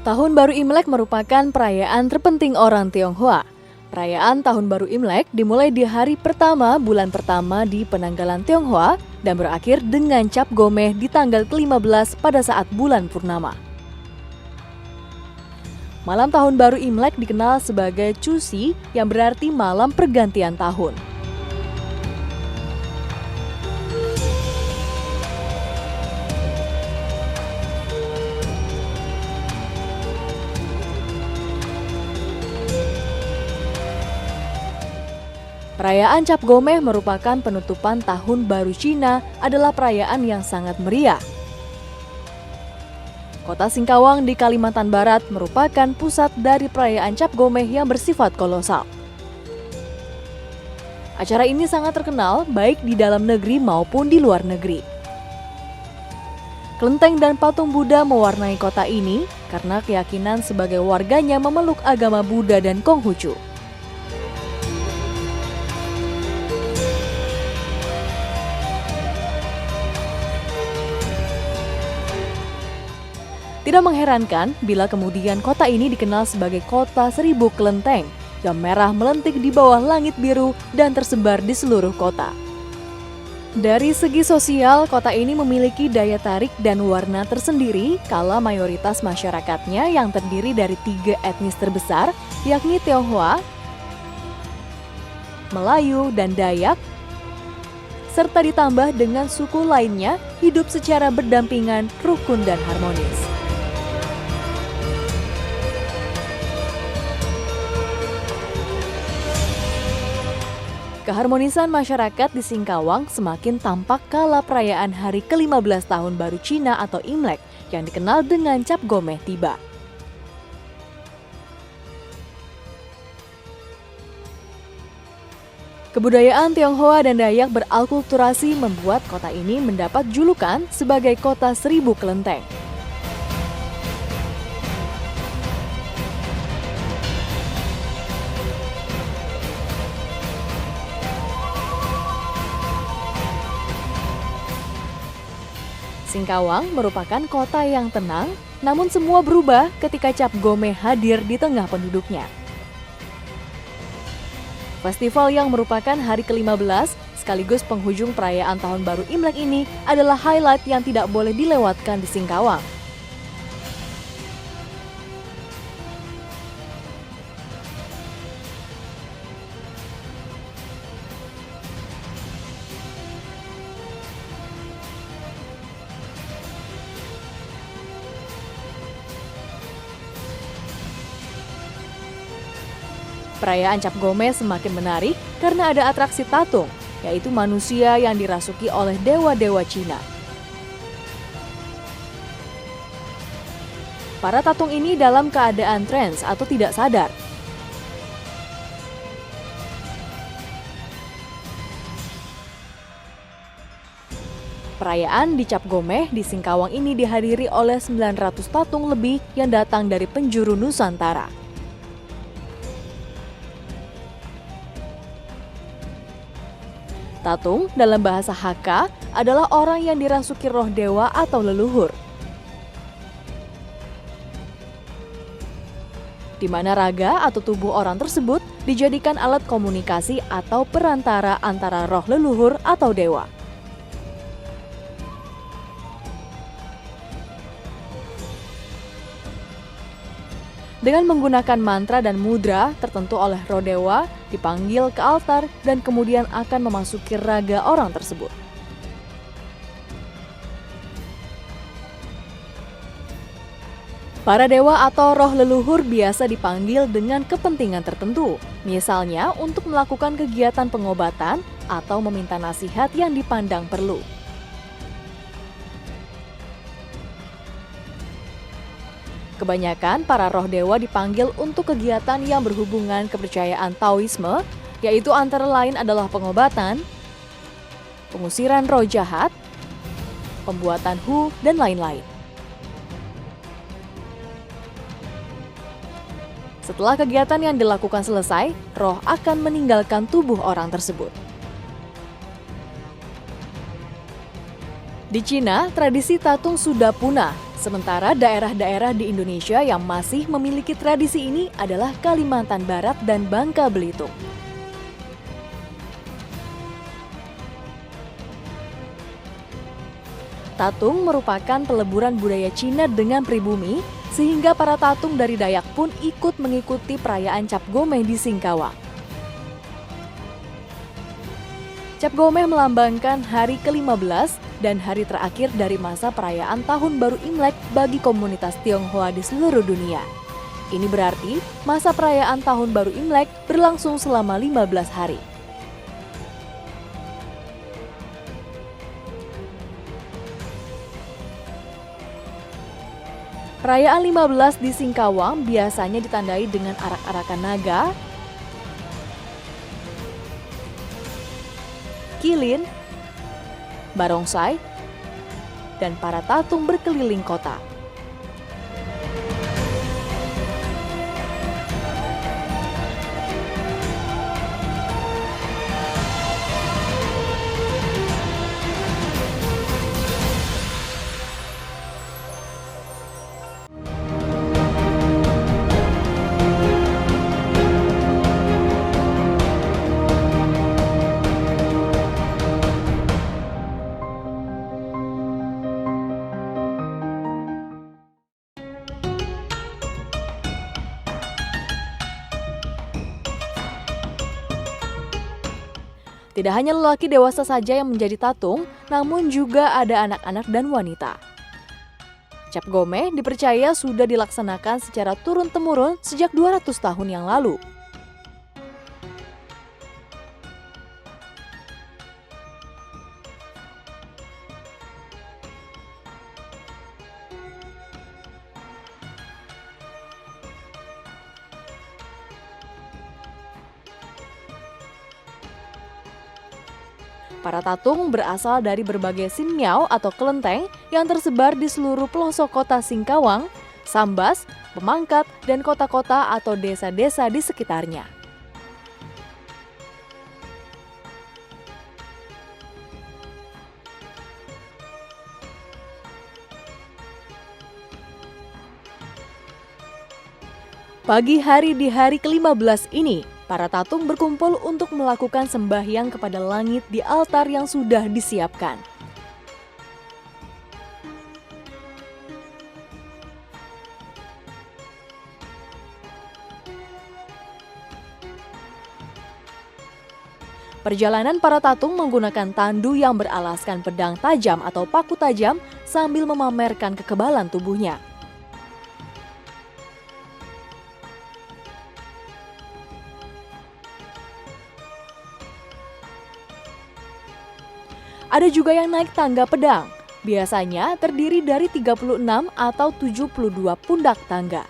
Tahun Baru Imlek merupakan perayaan terpenting orang Tionghoa. Perayaan Tahun Baru Imlek dimulai di hari pertama bulan pertama di penanggalan Tionghoa dan berakhir dengan Cap Gomeh di tanggal ke-15 pada saat bulan purnama. Malam Tahun Baru Imlek dikenal sebagai Chusi yang berarti malam pergantian tahun. Perayaan Cap Gomeh merupakan penutupan Tahun Baru Cina adalah perayaan yang sangat meriah. Kota Singkawang di Kalimantan Barat merupakan pusat dari perayaan Cap Gomeh yang bersifat kolosal. Acara ini sangat terkenal baik di dalam negeri maupun di luar negeri. Kelenteng dan patung Buddha mewarnai kota ini karena keyakinan sebagai warganya memeluk agama Buddha dan Konghucu. Tidak mengherankan bila kemudian kota ini dikenal sebagai kota 1000 kelenteng yang merah melentik di bawah langit biru dan tersebar di seluruh kota. Dari segi sosial, kota ini memiliki daya tarik dan warna tersendiri kala mayoritas masyarakatnya yang terdiri dari 3 etnis terbesar yakni Tionghoa, Melayu, dan Dayak, serta ditambah dengan suku lainnya hidup secara berdampingan, rukun, dan harmonis. Keharmonisan masyarakat di Singkawang semakin tampak kala perayaan hari ke-15 Tahun Baru Cina atau Imlek yang dikenal dengan Cap Gomeh tiba. Kebudayaan Tionghoa dan Dayak beralkulturasi membuat kota ini mendapat julukan sebagai kota 1000 kelenteng. Singkawang merupakan kota yang tenang, namun semua berubah ketika Cap Gomeh hadir di tengah penduduknya. Festival yang merupakan hari ke-15 sekaligus penghujung perayaan Tahun Baru Imlek ini adalah highlight yang tidak boleh dilewatkan di Singkawang. Perayaan Cap Gomeh semakin menarik karena ada atraksi tatung, yaitu manusia yang dirasuki oleh dewa-dewa Cina. Para tatung ini dalam keadaan trans atau tidak sadar. Perayaan di Cap Gomeh di Singkawang ini dihadiri oleh 900 tatung lebih yang datang dari penjuru Nusantara. Tatung dalam bahasa Hakka adalah orang yang dirasuki roh dewa atau leluhur, di mana raga atau tubuh orang tersebut dijadikan alat komunikasi atau perantara antara roh leluhur atau dewa. Dengan menggunakan mantra dan mudra tertentu oleh roh dewa, dipanggil ke altar dan kemudian akan memasuki raga orang tersebut. Para dewa atau roh leluhur biasa dipanggil dengan kepentingan tertentu, misalnya untuk melakukan kegiatan pengobatan atau meminta nasihat yang dipandang perlu. Kebanyakan para roh dewa dipanggil untuk kegiatan yang berhubungan kepercayaan Taoisme, yaitu antara lain adalah pengobatan, pengusiran roh jahat, pembuatan hu, dan lain-lain. Setelah kegiatan yang dilakukan selesai, roh akan meninggalkan tubuh orang tersebut. Di Cina, tradisi tatung sudah punah Sementara daerah-daerah di Indonesia yang masih memiliki tradisi ini adalah Kalimantan Barat dan Bangka Belitung. Tatung merupakan peleburan budaya Cina dengan pribumi, sehingga para tatung dari Dayak pun ikut mengikuti perayaan Cap Gomeh di Singkawang. Cap Gomeh melambangkan hari ke-15 dan hari terakhir dari masa perayaan Tahun Baru Imlek bagi komunitas Tionghoa di seluruh dunia. Ini berarti masa perayaan Tahun Baru Imlek berlangsung selama 15 hari. Perayaan 15 di Singkawang biasanya ditandai dengan arak-arakan naga, kilin, barongsai, dan para tatung berkeliling kota. Tidak hanya lelaki dewasa saja yang menjadi tatung, namun juga ada anak-anak dan wanita. Cap Gomeh dipercaya sudah dilaksanakan secara turun-temurun sejak 200 tahun yang lalu. Para tatung berasal dari berbagai sinmiao atau kelenteng yang tersebar di seluruh pelosok kota Singkawang, Sambas, Pemangkat, dan kota-kota atau desa-desa di sekitarnya. Pagi hari di hari ke-15 ini, para tatung berkumpul untuk melakukan sembahyang kepada langit di altar yang sudah disiapkan. Perjalanan para tatung menggunakan tandu yang beralaskan pedang tajam atau paku tajam sambil memamerkan kekebalan tubuhnya. Ada juga yang naik tangga pedang, biasanya terdiri dari 36 atau 72 pundak tangga.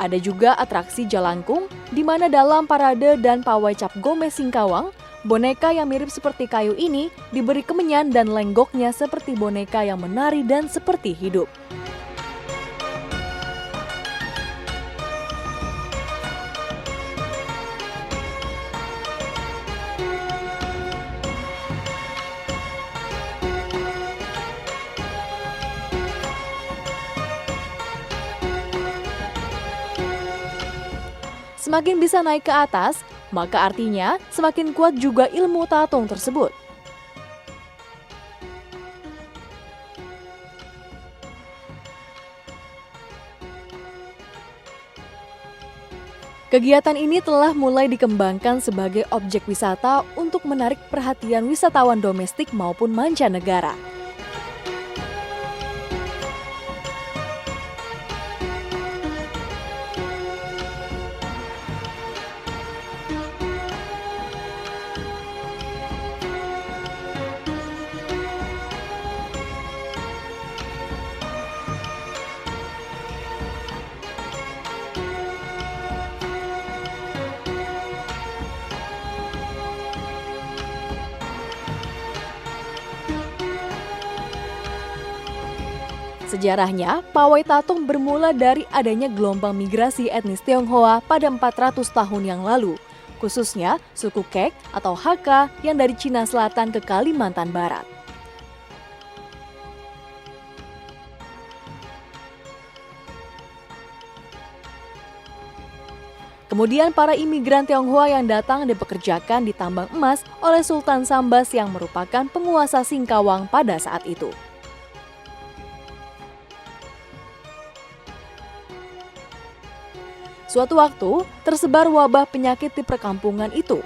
Ada juga atraksi jalangkung, di mana dalam parade dan pawai Cap Gomeh Singkawang, boneka yang mirip seperti kayu ini diberi kemenyan dan lenggoknya seperti boneka yang menari dan seperti hidup. Semakin bisa naik ke atas, maka artinya semakin kuat juga ilmu tatung tersebut. Kegiatan ini telah mulai dikembangkan sebagai objek wisata untuk menarik perhatian wisatawan domestik maupun mancanegara. Sejarahnya, pawai tatung bermula dari adanya gelombang migrasi etnis Tionghoa pada 400 tahun yang lalu, khususnya suku Kek atau Hakka yang dari Cina Selatan ke Kalimantan Barat. Kemudian para imigran Tionghoa yang datang dipekerjakan di tambang emas oleh Sultan Sambas yang merupakan penguasa Singkawang pada saat itu. Suatu waktu, tersebar wabah penyakit di perkampungan itu.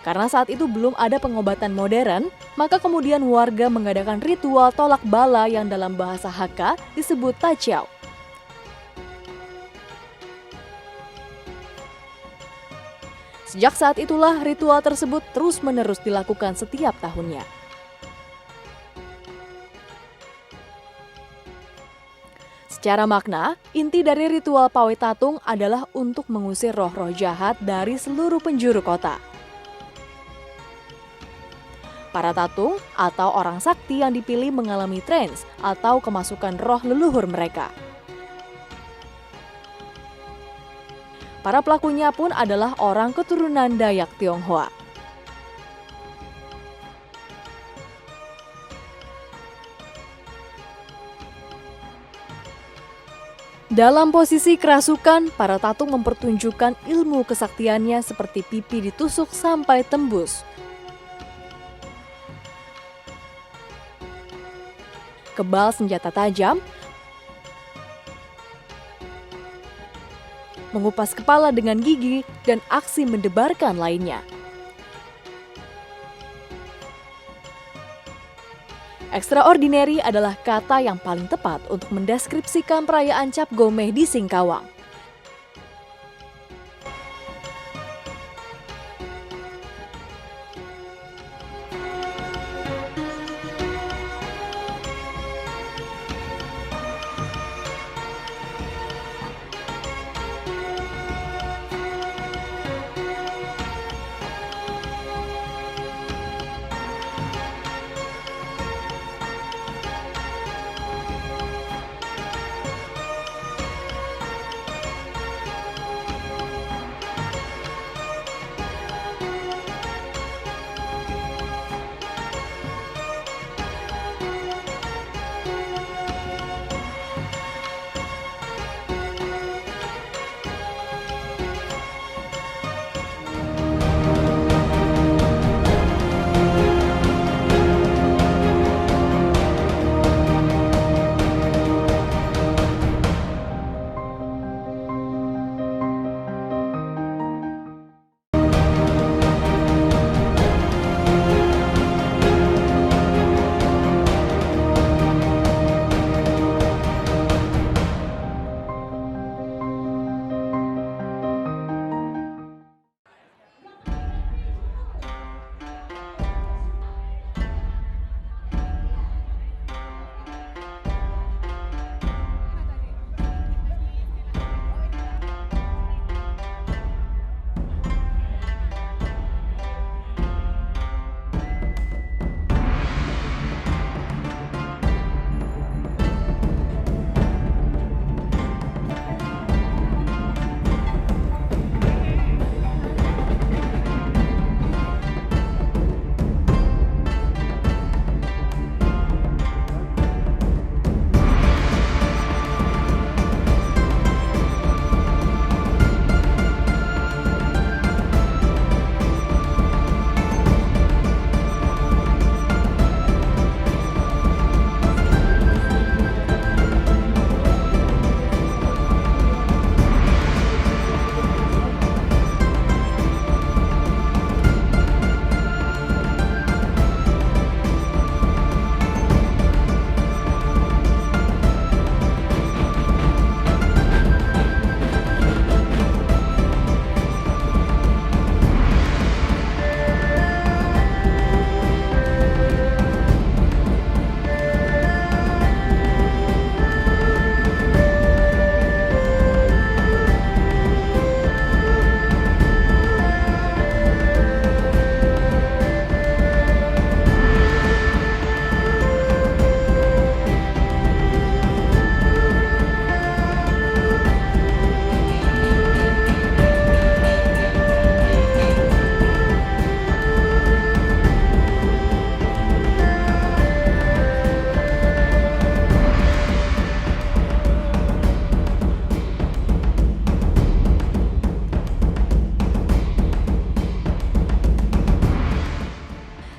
Karena saat itu belum ada pengobatan modern, maka kemudian warga mengadakan ritual tolak bala yang dalam bahasa Hakka disebut Tajiao. Sejak saat itulah ritual tersebut terus-menerus dilakukan setiap tahunnya. Secara makna, inti dari ritual pawai tatung adalah untuk mengusir roh-roh jahat dari seluruh penjuru kota. Para tatung atau orang sakti yang dipilih mengalami trans atau kemasukan roh leluhur mereka. Para pelakunya pun adalah orang keturunan Dayak Tionghoa. Dalam posisi kerasukan, para tatung mempertunjukkan ilmu kesaktiannya seperti pipi ditusuk sampai tembus. Kebal senjata tajam, mengupas kepala dengan gigi, dan aksi mendebarkan lainnya. Extraordinary adalah kata yang paling tepat untuk mendeskripsikan perayaan Cap Gomeh di Singkawang.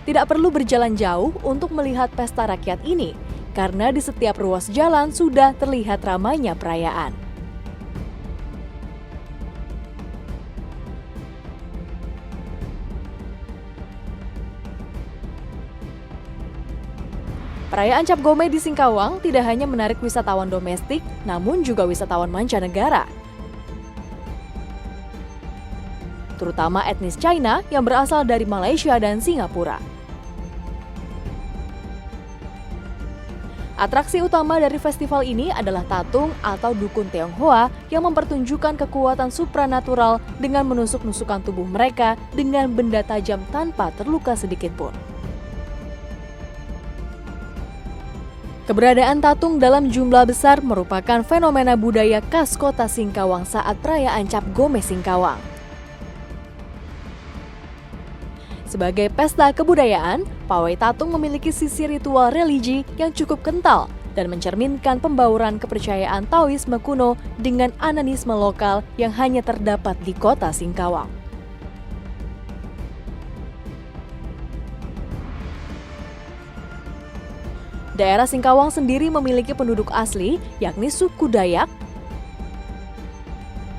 Tidak perlu berjalan jauh untuk melihat pesta rakyat ini, karena di setiap ruas jalan sudah terlihat ramainya perayaan. Perayaan Cap Gomeh di Singkawang tidak hanya menarik wisatawan domestik, namun juga wisatawan mancanegara. Terutama etnis China yang berasal dari Malaysia dan Singapura. Atraksi utama dari festival ini adalah tatung atau dukun Tionghoa yang mempertunjukkan kekuatan supranatural dengan menusuk-nusukan tubuh mereka dengan benda tajam tanpa terluka sedikit pun. Keberadaan tatung dalam jumlah besar merupakan fenomena budaya khas kota Singkawang saat perayaan Cap Gomeh Singkawang. Sebagai pesta kebudayaan, pawai tatung memiliki sisi ritual religi yang cukup kental dan mencerminkan pembauran kepercayaan Taoisme kuno dengan ananisme lokal yang hanya terdapat di kota Singkawang. Daerah Singkawang sendiri memiliki penduduk asli, yakni suku Dayak,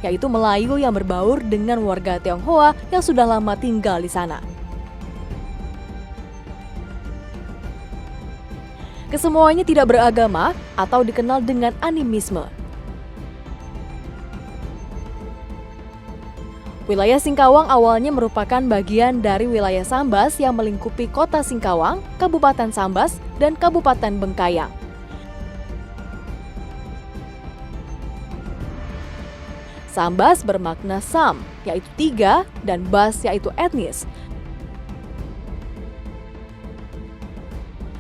yaitu Melayu yang berbaur dengan warga Tionghoa yang sudah lama tinggal di sana. Kesemuanya tidak beragama atau dikenal dengan animisme. Wilayah Singkawang awalnya merupakan bagian dari wilayah Sambas yang melingkupi kota Singkawang, Kabupaten Sambas, dan Kabupaten Bengkayang. Sambas bermakna sam, yaitu tiga, dan bas, yaitu etnis,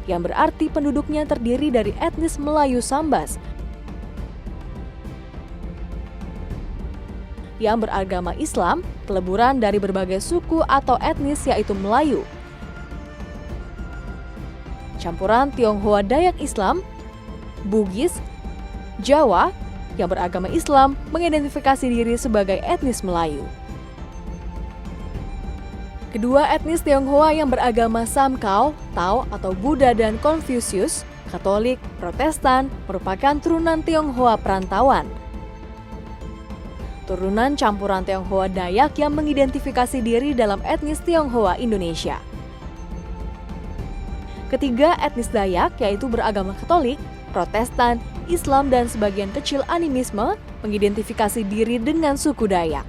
yang berarti penduduknya terdiri dari etnis Melayu Sambas yang beragama Islam, peleburan dari berbagai suku atau etnis yaitu Melayu, campuran Tionghoa Dayak Islam, Bugis, Jawa yang beragama Islam mengidentifikasi diri sebagai etnis Melayu. Kedua etnis Tionghoa yang beragama Samkau, Tao atau Buddha dan Konfusius, Katolik, Protestan merupakan turunan Tionghoa perantauan. Turunan campuran Tionghoa Dayak yang mengidentifikasi diri dalam etnis Tionghoa Indonesia. Ketiga etnis Dayak yaitu beragama Katolik, Protestan, Islam dan sebagian kecil animisme mengidentifikasi diri dengan suku Dayak.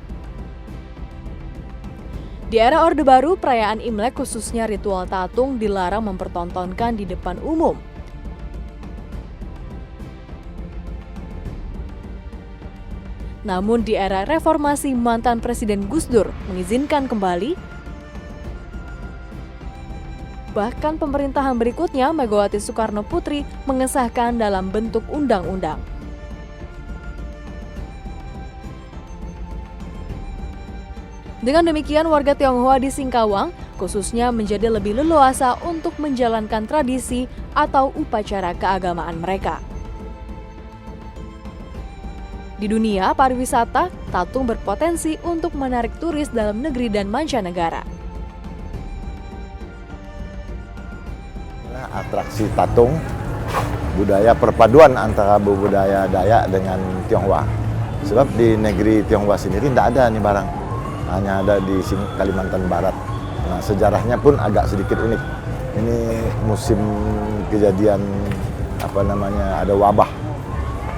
Di era Orde Baru, perayaan Imlek khususnya ritual tatung dilarang mempertontonkan di depan umum. Namun di era reformasi mantan Presiden Gus Dur mengizinkan kembali. Bahkan pemerintahan berikutnya Megawati Soekarno Putri mengesahkan dalam bentuk undang-undang. Dengan demikian warga Tionghoa di Singkawang khususnya menjadi lebih leluasa untuk menjalankan tradisi atau upacara keagamaan mereka. Di dunia pariwisata, tatung berpotensi untuk menarik turis dalam negeri dan mancanegara. Atraksi tatung, budaya perpaduan antara budaya Dayak dengan Tionghoa. Sebab di negeri Tionghoa sendiri tidak ada nih barang. Hanya ada di sini Kalimantan Barat. Nah, sejarahnya pun agak sedikit unik. Ini musim kejadian ada wabah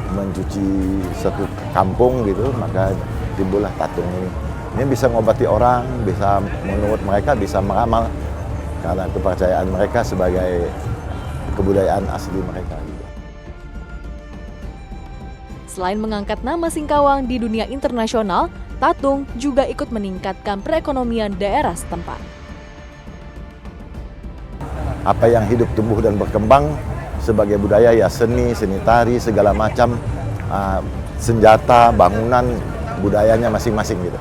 mencuci satu kampung gitu, maka timbullah tatung ini. Ini bisa mengobati orang, bisa menurut mereka bisa meramal karena kepercayaan mereka sebagai kebudayaan asli mereka. Selain mengangkat nama Singkawang di dunia internasional, tatung juga ikut meningkatkan perekonomian daerah setempat. Apa yang hidup, tumbuh, dan berkembang sebagai budaya ya seni tari, segala macam senjata, bangunan, budayanya masing-masing gitu.